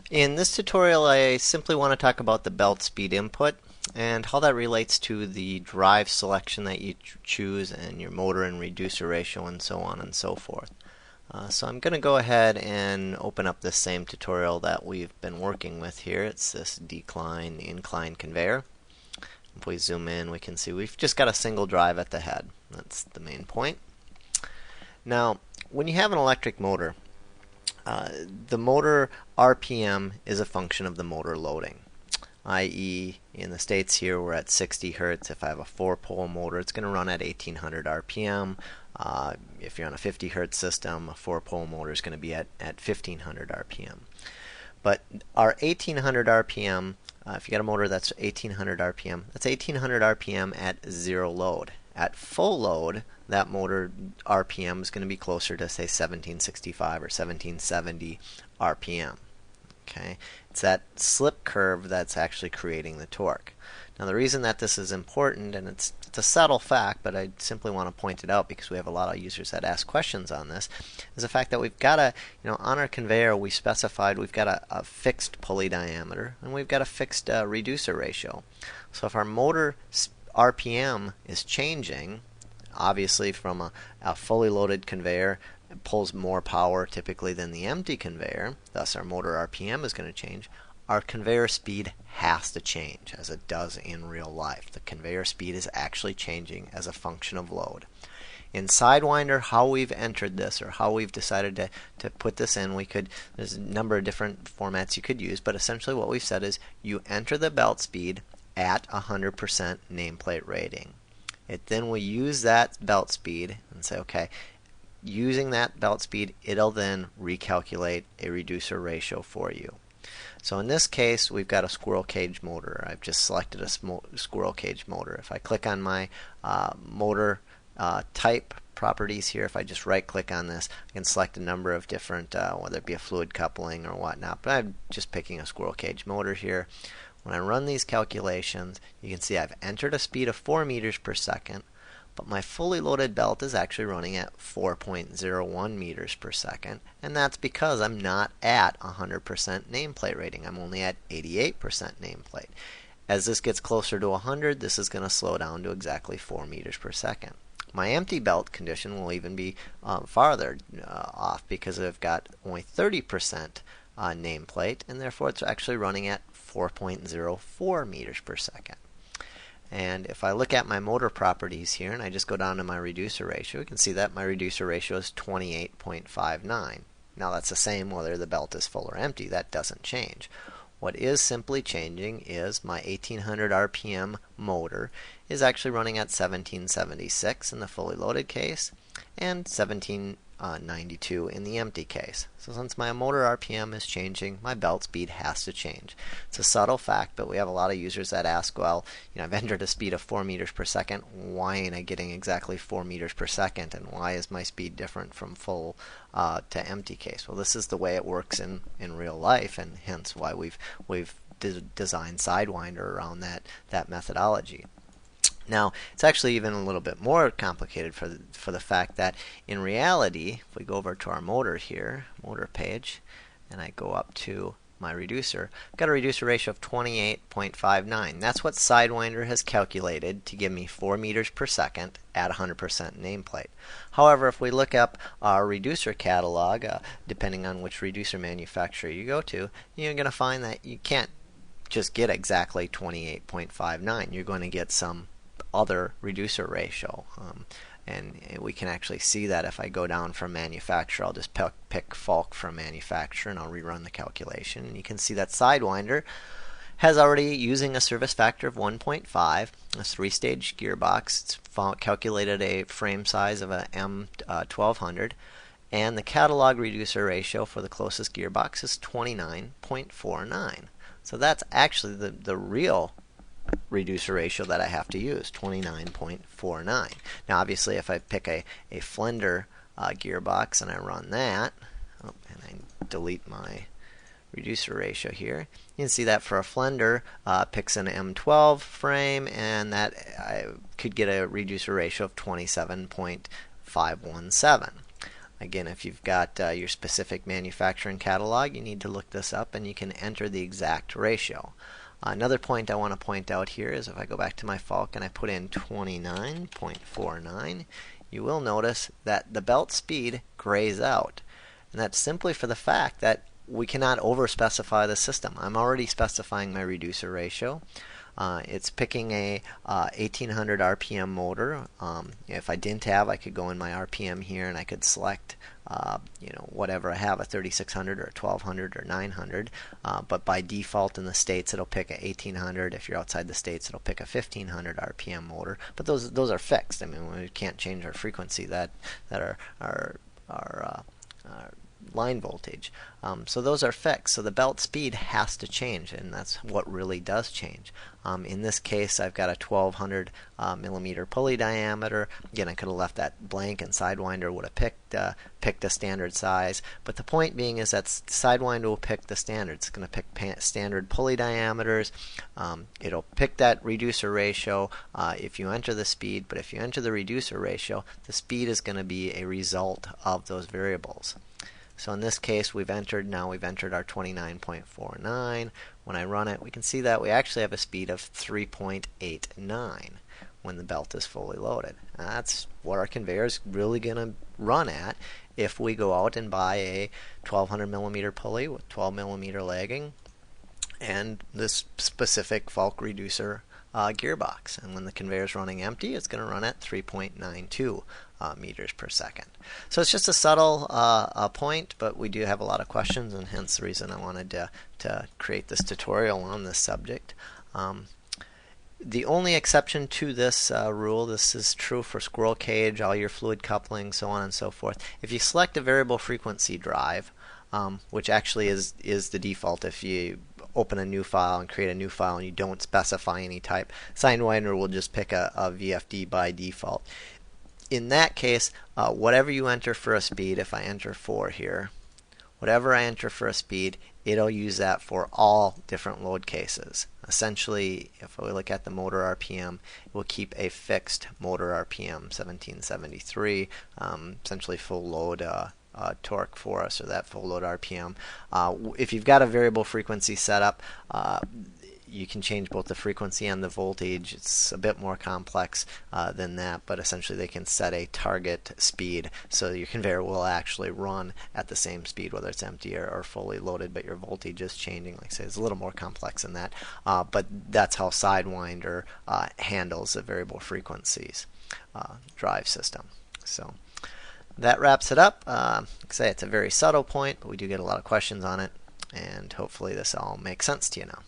In this tutorial, I simply want to talk about the belt speed input and how that relates to the drive selection that you choose and your motor and reducer ratio and so on and so forth. So I'm going to go ahead and open up this same tutorial that we've been working with here. It's this decline incline conveyor. If we zoom in, we can see we've just got a single drive at the head. That's the main point. Now, when you have an electric motor, the motor RPM is a function of the motor loading, i.e. in the States here we're at 60 Hertz. If I have a 4-pole motor, it's going to run at 1800 RPM. If you're on a 50 Hertz system, a 4-pole motor is going to be at 1500 RPM. But our 1800 RPM, if you got a motor that's 1800 RPM, that's 1800 RPM at zero load. At full load, that motor RPM is going to be closer to, say, 1765 or 1770 RPM. Okay, it's that slip curve that's actually creating the torque. Now, the reason that this is important, and it's a subtle fact, but I simply want to point it out because we have a lot of users that ask questions on this, is the fact that we've got on our conveyor we specified we've got a fixed pulley diameter and we've got a fixed reducer ratio. So if our motor RPM is changing, obviously from a fully loaded conveyor, it pulls more power typically than the empty conveyor, thus our motor RPM is going to change. Our conveyor speed has to change, as it does in real life. The conveyor speed is actually changing as a function of load. In Sidewinder, how we've entered this, or how we've decided to put this in, there's a number of different formats you could use, but essentially what we've said is you enter the belt speed at 100% nameplate rating. It then will use that belt speed and say, okay, using that belt speed, it'll then recalculate a reducer ratio for you. So in this case, we've got a squirrel cage motor. I've just selected a squirrel cage motor. If I click on my motor type properties here, if I just right click on this, I can select a number of different, whether it be a fluid coupling or whatnot, but I'm just picking a squirrel cage motor here. When I run these calculations, you can see I've entered a speed of 4 meters per second, but my fully loaded belt is actually running at 4.01 meters per second, and that's because I'm not at 100% nameplate rating. I'm only at 88% nameplate. As this gets closer to 100, this is going to slow down to exactly 4 meters per second. My empty belt condition will even be farther off because I've got only 30% nameplate, and therefore it's actually running at 4.04 meters per second. And if I look at my motor properties here and I just go down to my reducer ratio, you can see that my reducer ratio is 28.59. Now that's the same whether the belt is full or empty. That doesn't change. What is simply changing is my 1800 RPM motor is actually running at 1776 in the fully loaded case and 1792 in the empty case. So since my motor RPM is changing, my belt speed has to change. It's a subtle fact, but we have a lot of users that ask, well, I've entered a speed of 4 meters per second. Why ain't I getting exactly 4 meters per second? And why is my speed different from full to empty case? Well, this is the way it works in real life, and hence why we've designed Sidewinder around that methodology. Now, it's actually even a little bit more complicated for the fact that in reality, if we go over to our motor here, motor page, and I go up to my reducer, I've got a reducer ratio of 28.59. That's what Sidewinder has calculated to give me 4 meters per second at 100% nameplate. However, if we look up our reducer catalog, depending on which reducer manufacturer you go to, you're going to find that you can't just get exactly 28.59. You're going to get some other reducer ratio, and we can actually see that if I go down from manufacturer. I'll just pick Falk from manufacturer and I'll rerun the calculation, and you can see that Sidewinder has already, using a service factor of 1.5, a 3-stage gearbox. It's calculated a frame size of a M1200, and the catalog reducer ratio for the closest gearbox is 29.49. So that's actually the real reducer ratio that I have to use, 29.49. Now obviously if I pick a Flender gearbox and I run that, and I delete my reducer ratio here, you can see that for a Flender picks an M12 frame, and that I could get a reducer ratio of 27.517. Again, if you've got your specific manufacturing catalog, you need to look this up and you can enter the exact ratio. Another point I want to point out here is if I go back to my Falk and I put in 29.49, you will notice that the belt speed grays out. And that's simply for the fact that we cannot over-specify the system. I'm already specifying my reducer ratio. It's picking a 1800 RPM motor. If I didn't have, I could go in my RPM here and I could select whatever I have, a 3600 or a 1200 or 900. But by default in the States, it'll pick a 1800. If you're outside the States, it'll pick a 1500 RPM motor. But those are fixed. I mean, we can't change our frequency that our line voltage. So those are fixed. So the belt speed has to change, and that's what really does change. In this case, I've got a 1200 millimeter pulley diameter. Again, I could have left that blank, and Sidewinder would have picked a standard size. But the point being is that Sidewinder will pick the standard. It's going to pick standard pulley diameters. It'll pick that reducer ratio if you enter the speed. But if you enter the reducer ratio, the speed is going to be a result of those variables. So in this case, we've entered our 29.49. When I run it, we can see that we actually have a speed of 3.89 when the belt is fully loaded. That's what our conveyor is really going to run at if we go out and buy a 1200 millimeter pulley with 12 millimeter lagging and this specific Falk reducer gearbox. And when the conveyor is running empty, it's going to run at 3.92 meters per second. So it's just a subtle point, but we do have a lot of questions, and hence the reason I wanted to create this tutorial on this subject. The only exception to this rule, this is true for squirrel cage, all your fluid coupling, so on and so forth. If you select a variable frequency drive, which actually is the default if you open a new file and create a new file and you don't specify any type, Sidewinder will just pick a VFD by default. In that case, whatever you enter for a speed, if I enter 4 here, whatever I enter for a speed, it'll use that for all different load cases. Essentially, if we look at the motor RPM, it will keep a fixed motor RPM, 1773, essentially full load torque for us, or that full load RPM. If you've got a variable frequency set up, you can change both the frequency and the voltage. It's a bit more complex than that, but essentially they can set a target speed so your conveyor will actually run at the same speed whether it's empty or fully loaded, but your voltage is changing. Like I say, it's a little more complex than that, but that's how Sidewinder handles the variable frequencies drive system. So that wraps it up. Like I say, it's a very subtle point, but we do get a lot of questions on it, and hopefully this all makes sense to you now.